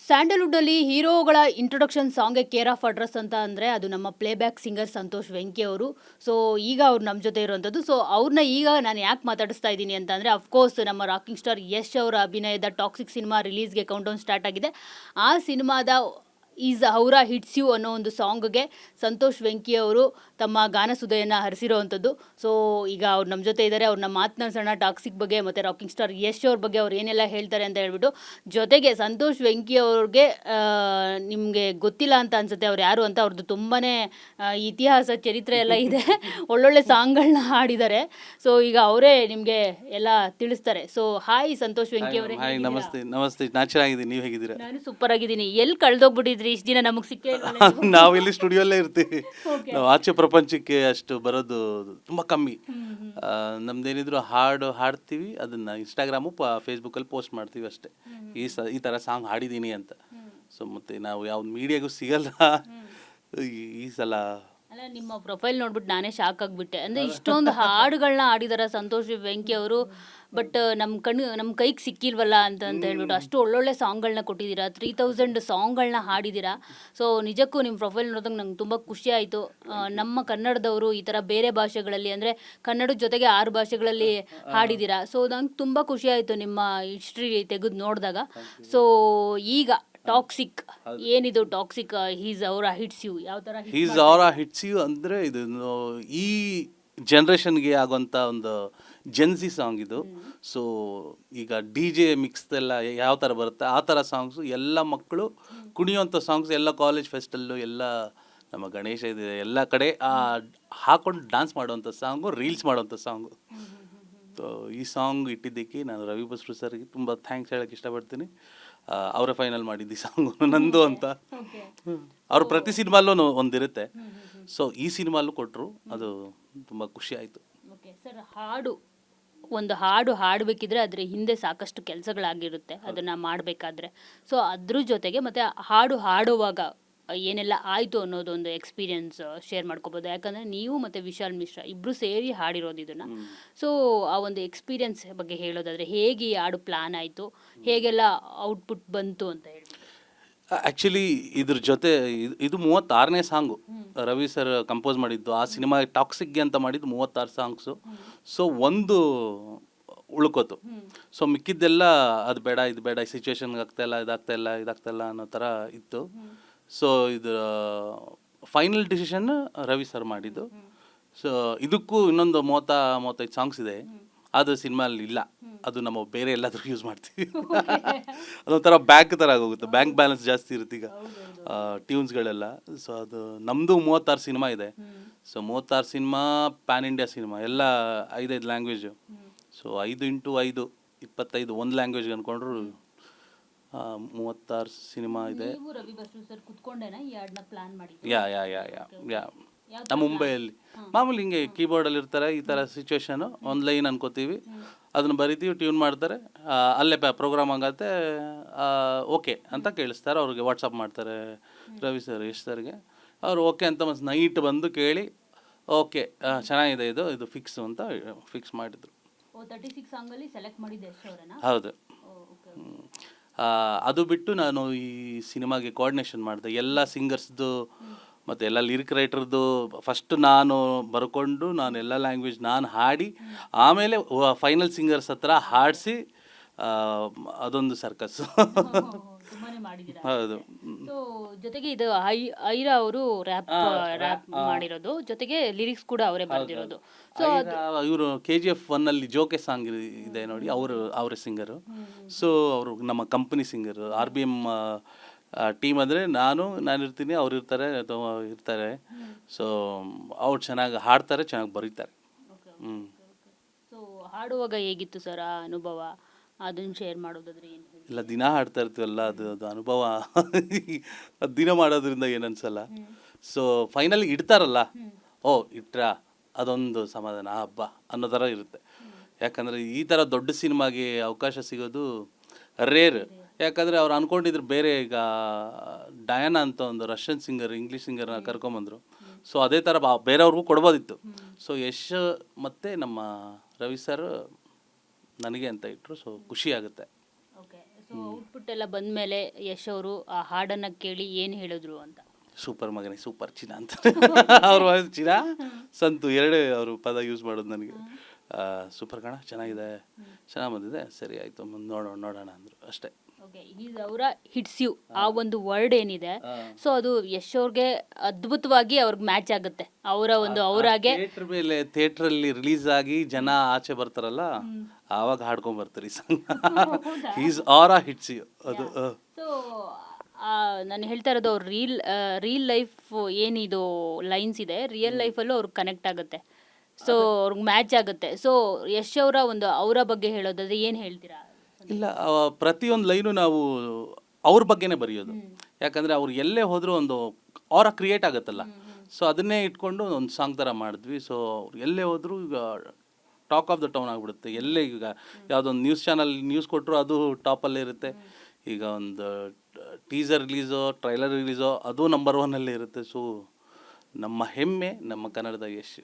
ಸ್ಯಾಂಡಲ್ವುಡ್ಡಲ್ಲಿ ಹೀರೋಗಳ introduction ಸಾಂಗ್ಗೆ care of address ಅಂತ ಅಂದರೆ ಅದು ನಮ್ಮ ಪ್ಲೇಬ್ಯಾಕ್ ಸಿಂಗರ್ ಸಂತೋಷ್ ವೆಂಕಿ ಅವರು. ಸೊ ಈಗ ಅವ್ರು ನಮ್ಮ ಜೊತೆ ಇರುವಂಥದ್ದು. ಸೊ ಅವ್ರನ್ನ ಈಗ ನಾನು ಯಾಕೆ ಮಾತಾಡಿಸ್ತಾ ಇದ್ದೀನಿ ಅಂತ ಅಂದರೆ, ಅಫ್ಕೋರ್ಸ್ ನಮ್ಮ ರಾಕಿಂಗ್ ಸ್ಟಾರ್ ಯಶ್ ಅವರ ಅಭಿನಯದ ಟಾಕ್ಸಿಕ್ ಸಿನಿಮಾ ರಿಲೀಸ್ಗೆ ಕೌಂಟೌನ್ ಸ್ಟಾರ್ಟ್ ಆಗಿದೆ. ಆ ಸಿನಿಮಾದ ಈಸ್ ಹೌರಾ ಹಿಟ್ಸ್ ಯು ಅನ್ನೋ ಒಂದು ಸಾಂಗ್ಗೆ ಸಂತೋಷ್ ವೆಂಕಿ ಅವರು ತಮ್ಮ ಗಾನಸುಧೆಯನ್ನು ಹರಿಸಿರೋವಂಥದ್ದು. ಸೊ ಈಗ ಅವ್ರು ನಮ್ಮ ಜೊತೆ ಇದ್ದಾರೆ. ಅವ್ರನ್ನ ಮಾತನಾಡ್ಸೋಣ ಟಾಕ್ಸಿಕ್ ಬಗ್ಗೆ ಮತ್ತು ರಾಕಿಂಗ್ ಸ್ಟಾರ್ ಯಶ್ ಅವ್ರ ಬಗ್ಗೆ ಅವ್ರು ಏನೆಲ್ಲ ಹೇಳ್ತಾರೆ ಅಂತ ಹೇಳ್ಬಿಟ್ಟು. ಜೊತೆಗೆ ಸಂತೋಷ್ ವೆಂಕಿ ಅವ್ರಿಗೆ ನಿಮಗೆ ಗೊತ್ತಿಲ್ಲ ಅಂತ ಅನ್ಸುತ್ತೆ ಅವ್ರು ಯಾರು ಅಂತ. ಅವ್ರದ್ದು ತುಂಬಾ ಇತಿಹಾಸ ಚರಿತ್ರೆ ಎಲ್ಲ ಇದೆ. ಒಳ್ಳೊಳ್ಳೆ ಸಾಂಗ್ಗಳನ್ನ ಹಾಡಿದ್ದಾರೆ. ಸೊ ಈಗ ಅವರೇ ನಿಮಗೆ ಎಲ್ಲ ತಿಳಿಸ್ತಾರೆ. ಸೊ ಹಾಯ್ ಸಂತೋಷ್ ವೆಂಕಿ ಅವರೇ. ನಮಸ್ತೆ. ನಮಸ್ತೆ, ನಾನು ಚೆನ್ನಾಗಿದ್ದೀನಿ. ನೀವು ಹೇಗಿದ್ದೀರಾ? ನಾನು ಸೂಪರ್ ಆಗಿದ್ದೀನಿ. ಎಲ್ಲಿ ಕಳ್ದೋಗ್ಬಿಟ್ಟಿದ್ರಿ ಇಷ್ಟು ದಿನ? ನಮಗೆ ಸಿಕ್ಕೇ ನಾವು ಇಲ್ಲಿ ಸ್ಟುಡಿಯೋಲ್ಲೇ ಇರ್ತೀವಿ. ನಾವು ಆಚೆ ಪ್ರಪಂಚಕ್ಕೆ ಅಷ್ಟು ಬರೋದು ತುಂಬ ಕಮ್ಮಿ. ನಮ್ದೇನಿದ್ರು ಹಾಡ್ತೀವಿ, ಅದನ್ನ ಇನ್ಸ್ಟಾಗ್ರಾಮು ಫೇಸ್ಬುಕ್ಕಲ್ಲಿ ಪೋಸ್ಟ್ ಮಾಡ್ತೀವಿ ಅಷ್ಟೇ. ಈ ಥರ ಸಾಂಗ್ ಹಾಡಿದ್ದೀನಿ ಅಂತ. ಸೊ ಮತ್ತೆ ನಾವು ಯಾವ ಮೀಡಿಯಾಗೂ ಸಿಗಲ್ಲ. ಈ ಸಲ ಅಲ್ಲ, ನಿಮ್ಮ ಪ್ರೊಫೈಲ್ ನೋಡ್ಬಿಟ್ಟು ನಾನೇ ಶಾಕ್ ಆಗಿಬಿಟ್ಟೆ. ಅಂದರೆ ಇಷ್ಟೊಂದು ಹಾಡುಗಳನ್ನ ಹಾಡಿದಾರ ಸಂತೋಷ್ ವೆಂಕಿ ಅವರು, ಬಟ್ ನಮ್ಮ ಕೈಗೆ ಸಿಕ್ಕಿಲ್ವಲ್ಲ ಅಂತ ಹೇಳ್ಬಿಟ್ಟು ಅಷ್ಟು ಒಳ್ಳೊಳ್ಳೆ ಸಾಂಗ್ಗಳನ್ನ ಕೊಟ್ಟಿದ್ದೀರಾ. 3000 ಸಾಂಗ್ಗಳನ್ನ ಹಾಡಿದ್ದೀರಾ. ಸೊ ನಿಜಕ್ಕೂ ನಿಮ್ಮ ಪ್ರೊಫೈಲ್ ನೋಡಿದಾಗ ನಂಗೆ ತುಂಬ ಖುಷಿ ಆಯಿತು. ನಮ್ಮ ಕನ್ನಡದವರು ಈ ಥರ ಬೇರೆ ಭಾಷೆಗಳಲ್ಲಿ, ಅಂದರೆ ಕನ್ನಡದ ಜೊತೆಗೆ 6 ಭಾಷೆಗಳಲ್ಲಿ ಹಾಡಿದ್ದೀರಾ. ಸೊ ನಂಗೆ ತುಂಬ ಖುಷಿ ಆಯಿತು ನಿಮ್ಮ ಹಿಸ್ಟ್ರಿ ತೆಗೆದು ನೋಡಿದಾಗ. ಸೊ ಈಗ ಟಾಕ್ಸಿಕ್ ಏನಿದು? ಟಾಕ್ಸಿಕ್ ಹೀಸ್ ಅವರ ಹಿಟ್ಸ್ ಯು ಯಾವ ಥರ? ಹೀಸ್ ಅವರ ಹಿಟ್ಸ್ ಯು ಅಂದರೆ ಇದು ಈ ಜನ್ರೇಷನ್ಗೆ ಆಗೋಂಥ ಒಂದು ಜೆನ್ಸಿ ಸಾಂಗ್ ಇದು. ಸೊ ಈಗ DJ ಮಿಕ್ಸ್ದೆಲ್ಲ ಯಾವ ಥರ ಬರುತ್ತೆ ಆ ಥರ ಸಾಂಗ್ಸು, ಎಲ್ಲ ಮಕ್ಕಳು ಕುಣಿಯುವಂಥ ಸಾಂಗ್ಸ್, ಎಲ್ಲ ಕಾಲೇಜ್ ಫೆಸ್ಟಲ್ಲೂ, ಎಲ್ಲ ನಮ್ಮ ಗಣೇಶ ಇದೆ ಎಲ್ಲ ಕಡೆ ಹಾಕೊಂಡು ಡ್ಯಾನ್ಸ್ ಮಾಡುವಂಥ ಸಾಂಗು, ರೀಲ್ಸ್ ಮಾಡುವಂಥ ಸಾಂಗು. ಸೊ ಈ ಸಾಂಗ್ ಇಟ್ಟಿದ್ದಕ್ಕೆ ನಾನು ರವಿ ಬಸ್ರು ಸರ್ಗೆ ತುಂಬ ಥ್ಯಾಂಕ್ಸ್ ಹೇಳೋಕ್ಕೆ ಇಷ್ಟಪಡ್ತೀನಿ. ಅವರೇ ಫೈನಲ್ ಮಾಡಿದ್ದು ಈ ಸಾಂಗು ನಂದು ಅಂತ. ಅವರು ಪ್ರತಿ ಸಿನಿಮಾಲ್ಲೂ ಒಂದಿರುತ್ತೆ. ಸೊ ಈ ಸಿನಿಮಾಲ್ಲೂ ಕೊಟ್ಟರು, ಅದು ತುಂಬ ಖುಷಿ ಆಯಿತು. ಓಕೆ ಸರ್, ಒಂದು ಹಾಡು ಹಾಡಬೇಕಿದ್ರೆ ಅದರ ಹಿಂದೆ ಸಾಕಷ್ಟು ಕೆಲಸಗಳಾಗಿರುತ್ತೆ ಅದನ್ನು ಮಾಡಬೇಕಾದ್ರೆ. ಸೊ ಅದ್ರ ಜೊತೆಗೆ ಮತ್ತು ಹಾಡು ಹಾಡುವಾಗ ಏನೆಲ್ಲ ಆಯಿತು ಅನ್ನೋದೊಂದು ಎಕ್ಸ್ಪೀರಿಯನ್ಸ್ ಶೇರ್ ಮಾಡ್ಕೋಬೋದು. ಯಾಕಂದರೆ ನೀವು ಮತ್ತು ವಿಶಾಲ್ ಮಿಶ್ರಾ ಇಬ್ಬರು ಸೇರಿ ಹಾಡಿರೋದು ಇದನ್ನು. ಸೊ ಆ ಒಂದು ಎಕ್ಸ್ಪೀರಿಯನ್ಸ್ ಬಗ್ಗೆ ಹೇಳೋದಾದರೆ, ಹೇಗೆ ಈ ಹಾಡು ಪ್ಲ್ಯಾನ್ ಆಯಿತು, ಹೇಗೆಲ್ಲ ಔಟ್ಪುಟ್ ಬಂತು ಅಂತ ಹೇಳಿ. ಆ್ಯಕ್ಚುಲಿ ಇದ್ರ ಜೊತೆ ಇದು 36ನೇ ಸಾಂಗು ರವಿ ಸರ್ ಕಂಪೋಸ್ ಮಾಡಿದ್ದು. ಆ ಸಿನಿಮಾ ಟಾಕ್ಸಿಕ್ಗೆ ಅಂತ ಮಾಡಿದ್ದು 36 ಸಾಂಗ್ಸು. ಸೊ ಒಂದು ಉಳ್ಕೋತು. ಸೊ ಮಿಕ್ಕಿದ್ದೆಲ್ಲ ಅದು ಬೇಡ ಇದು ಬೇಡ, ಈ ಸಿಚುವೇಶನ್ಗೆ ಇದಾಗ್ತಾಯಿಲ್ಲ ಅನ್ನೋ ಥರ ಇತ್ತು. ಸೊ ಇದು ಫೈನಲ್ ಡಿಸಿಷನ್ ರವಿ ಸರ್ ಮಾಡಿದ್ದು. ಸೊ ಇದಕ್ಕೂ ಇನ್ನೊಂದು 35 ಸಾಂಗ್ಸ್ ಇದೆ, ಅದು ಸಿನಿಮಾಲ್ಲಿ ಇಲ್ಲ. ಅದು ನಮ್ಮ ಬೇರೆ ಎಲ್ಲಾದರೂ ಯೂಸ್ ಮಾಡ್ತೀವಿ. ಅದೊಂಥರ ಬ್ಯಾಂಕ್ ಥರ ಆಗೋಗುತ್ತೆ, ಬ್ಯಾಂಕ್ ಬ್ಯಾಲೆನ್ಸ್ ಜಾಸ್ತಿ ಇರುತ್ತೆ ಈಗ ಟ್ಯೂನ್ಸ್ಗಳೆಲ್ಲ. ಸೊ ಅದು ನಮ್ಮದು 36 ಸಿನಿಮಾ ಇದೆ. So 36 cinema PAN India cinema, ಎಲ್ಲ 5 ಲ್ಯಾಂಗ್ವೇಜು. ಸೊ 5 × 5 25 ಒಂದು ಲ್ಯಾಂಗ್ವೇಜ್ಗೆ ಅಂದ್ಕೊಂಡ್ರು 36 ಸಿನಿಮಾ ಇದೆ. ಯಾ ನಮ್ಮ ಮುಂಬೈಯಲ್ಲಿ ಮಾಮೂಲಿ ಹಿಂಗೆ ಕೀಬೋರ್ಡಲ್ಲಿ ಇರ್ತಾರೆ, ಈ ಥರ ಸಿಚುವೇಶನು ಒಂದು ಲೈನ್ ಅನ್ಕೋತೀವಿ, ಅದನ್ನು ಬರಿತೀವಿ, ಟ್ಯೂನ್ ಮಾಡ್ತಾರೆ, ಅಲ್ಲೇ ಪ್ರೋಗ್ರಾಮ್ ಆಗತ್ತೆ, ಓಕೆ ಅಂತ ಕೇಳಿಸ್ತಾರೆ. ಅವ್ರಿಗೆ ವಾಟ್ಸಪ್ ಮಾಡ್ತಾರೆ ರವಿ ಸರ್ ಯಶ್ ಸರ್ಗೆ. ಅವರು ಓಕೆ ಅಂತ ಮತ್ತೆ ನೈಟ್ ಬಂದು ಕೇಳಿ, ಓಕೆ ಚೆನ್ನಾಗಿದೆ ಇದು ಫಿಕ್ಸು ಅಂತ ಫಿಕ್ಸ್ ಮಾಡಿದರು. 36 ಸಾಂಗಲ್ಲಿ ಸೆಲೆಕ್ಟ್ ಮಾಡಿದ್ದೆ ಹೌದು. ಅದು ಬಿಟ್ಟು ನಾನು ಈ ಸಿನಿಮಾಗೆ ಕೋಆರ್ಡಿನೇಷನ್ ಮಾಡಿದೆ. ಎಲ್ಲ ಸಿಂಗರ್ಸ್ದು ಮತ್ತು ಎಲ್ಲ ಲಿರಿಕ್ ರೈಟರ್ದು ಫಸ್ಟ್ ನಾನು ಬರ್ಕೊಂಡು, ನಾನು ಎಲ್ಲ ಲ್ಯಾಂಗ್ವೇಜ್ ನಾನು ಹಾಡಿ, ಆಮೇಲೆ ಫೈನಲ್ ಸಿಂಗರ್ಸ್ ಹತ್ರ ಹಾಡಿಸಿ, ಅದೊಂದು ಸರ್ಕಸ್. ಹೌದು. ಸೊ ಜೊತೆಗೆ ಇದು ಐರಾ ಅವರು ರ್ಯಾಪ್ ಮಾಡಿರೋದು, ಜೊತೆಗೆ ಲಿರಿಕ್ಸ್ ಕೂಡ ಅವರೇ ಬರೆದಿರೋದು. ಸೊ ಇವರು KGF 1 ಜೋಕೆ ಸಾಂಗ್ ಇದೆ ನೋಡಿ, ಅವರೇ ಸಿಂಗರು. ಸೊ ಅವರು ನಮ್ಮ ಕಂಪನಿ ಸಿಂಗರು. RBM ಟೀಮ್ ಅಂದರೆ ನಾನಿರ್ತೀನಿ, ಅವ್ರು ಇರ್ತಾರೆ. ಸೊ ಅವ್ರು ಚೆನ್ನಾಗಿ ಹಾಡ್ತಾರೆ, ಚೆನ್ನಾಗಿ ಬರೀತಾರೆ. ಸೊ ಹಾಡುವಾಗ ಹೇಗಿತ್ತು ಸರ್ ಆ ಅನುಭವ? ಅದನ್ನು ಶೇರ್ ಮಾಡೋದಾದ್ರೆ ಏನು? ಇಲ್ಲ, ದಿನ ಹಾಡ್ತಾ ಇರ್ತೀವಲ್ಲ, ಅದು ಅನುಭವ ಅದು ದಿನ ಮಾಡೋದ್ರಿಂದ ಏನು ಅನ್ಸಲ್ಲ. ಸೊ ಫೈನಲ್ ಇಡ್ತಾರಲ್ಲ, ಇಟ್ರಾ ಅದೊಂದು ಸಮಾಧಾನ, ಹಬ್ಬ ಅನ್ನೋ ಥರ ಇರುತ್ತೆ. ಯಾಕಂದರೆ ಈ ಥರ ದೊಡ್ಡ ಸಿನಿಮಾಗೆ ಅವಕಾಶ ಸಿಗೋದು ರೇರ್. ಯಾಕಂದರೆ ಅವ್ರು ಅಂದ್ಕೊಂಡಿದ್ರು ಬೇರೆ. ಈಗ ಡಯಾನಾ ಅಂತ ಒಂದು ರಷ್ಯನ್ ಸಿಂಗರ್, ಇಂಗ್ಲೀಷ್ ಸಿಂಗರ್ನ ಕರ್ಕೊಂಬಂದರು. ಸೊ ಅದೇ ಥರ ಬೇರೆಯವ್ರಿಗೂ ಕೊಡ್ಬೋದಿತ್ತು. ಸೊ ಯಶ್ ಮತ್ತು ನಮ್ಮ ರವಿ ಸರ್ ನನಗೆ ಅಂತ ಇಟ್ಟರು. ಸೊ ಖುಷಿ ಆಗುತ್ತೆ. ಓಕೆ, ಸೊ ಔಟ್ಪುಟ್ ಎಲ್ಲ ಬಂದ್ಮೇಲೆ ಯಶ್ ಅವರು ಆ ಹಾಡನ್ನ ಕೇಳಿ ಏನು ಹೇಳಿದ್ರು ಅಂತ. ಸೂಪರ್ ಮಗನೇ ಸೂಪರ್ ಚಿನ್ನ ಅಂತ ಅವ್ರ ವಾಯ್ಸ್ ಚಿನ್ನ ಸಂತು ಎರಡೇ ಅವರು ಪದ ಯೂಸ್ ಮಾಡೋದು ನನಗೆ. ಸೂಪರ್ ಕಣ, ಚೆನ್ನಾಗಿದೆ, ಚೆನ್ನಾಗಿ ಬಂದಿದೆ, ಸರಿ ಆಯಿತು, ಮುಂದೆ ನೋಡೋಣ ಅಂದರು ಅಷ್ಟೇ. ಓಕೆ, ಈಸ್ ಅವರ ಹಿಟ್ಸ್ ಯು ಆ ಒಂದು ವರ್ಡ್ ಏನಿದೆ, ಸೊ ಅದು ಯಶ್ ಅವ್ರಿಗೆ ಅದ್ಭುತವಾಗಿ ಅವ್ರಿಗೆ ಮ್ಯಾಚ್ ಆಗುತ್ತೆ. ಅವರ ಒಂದು ಅವರಾಗೆ ಥಿಯೇಟರ್ ಮೇಲೆ ಥಿಯೇಟ್ರಲ್ಲಿ ರಿಲೀಸ್ ಆಗಿ ಜನ ಆಚೆ ಬರ್ತಾರಲ್ಲ, ಆವಾಗ ಹಾಡ್ಕೊಂಡ್ ಬರ್ತಾರೆ ಈ ಸಾಂಗ್. ಈಸ್ ಆರ್ ಆ ಹಿಟ್ಸ್ ಯು ಅದು. ಸೊ ನಾನು ಹೇಳ್ತಾ ಇರೋದು ಅವ್ರ ರಿಯಲ್ ಲೈಫ್ ಏನಿದು ಲೈನ್ಸ್ ಇದೆ, ರಿಯಲ್ ಲೈಫಲ್ಲೂ ಅವ್ರಿಗೆ ಕನೆಕ್ಟ್ ಆಗುತ್ತೆ, ಸೊ ಅವ್ರಿಗೆ ಮ್ಯಾಚ್ ಆಗುತ್ತೆ. ಸೊ ಯಶ್ ಅವರ ಒಂದು ಅವರ ಬಗ್ಗೆ ಹೇಳೋದಾದ್ರೆ ಏನು ಹೇಳ್ತೀರಾ? ಇಲ್ಲ, ಪ್ರತಿಯೊಂದು ಲೈನು ನಾವು ಅವ್ರ ಬಗ್ಗೆನೇ ಬರೆಯೋದು. ಯಾಕಂದರೆ ಅವ್ರು ಎಲ್ಲೇ ಹೋದರೂ ಒಂದು ಅವರ ಕ್ರಿಯೇಟ್ ಆಗುತ್ತಲ್ಲ, ಸೊ ಅದನ್ನೇ ಇಟ್ಕೊಂಡು ಒಂದು ಸಾಂಗ್ ಥರ ಮಾಡಿದ್ವಿ. ಸೊ ಅವ್ರು ಎಲ್ಲೇ ಹೋದರೂ ಈಗ ಟಾಕ್ ಆಫ್ ದ ಟೌನ್ ಆಗಿಬಿಡುತ್ತೆ. ಎಲ್ಲೇ ಈಗ ಯಾವುದೊಂದು ನ್ಯೂಸ್ ಚಾನಲ್ ನ್ಯೂಸ್ ಕೊಟ್ಟರು ಅದು ಟಾಪಲ್ಲೇ ಇರುತ್ತೆ. ಈಗ ಒಂದು ಟೀಸರ್ ರಿಲೀಸೋ ಟ್ರೈಲರ್ ರಿಲೀಸೋ ಅದು ನಂಬರ್ 1 ಇರುತ್ತೆ. ಸೊ ನಮ್ಮ ಹೆಮ್ಮೆ ನಮ್ಮ ಕನ್ನಡದ ಯಶ್.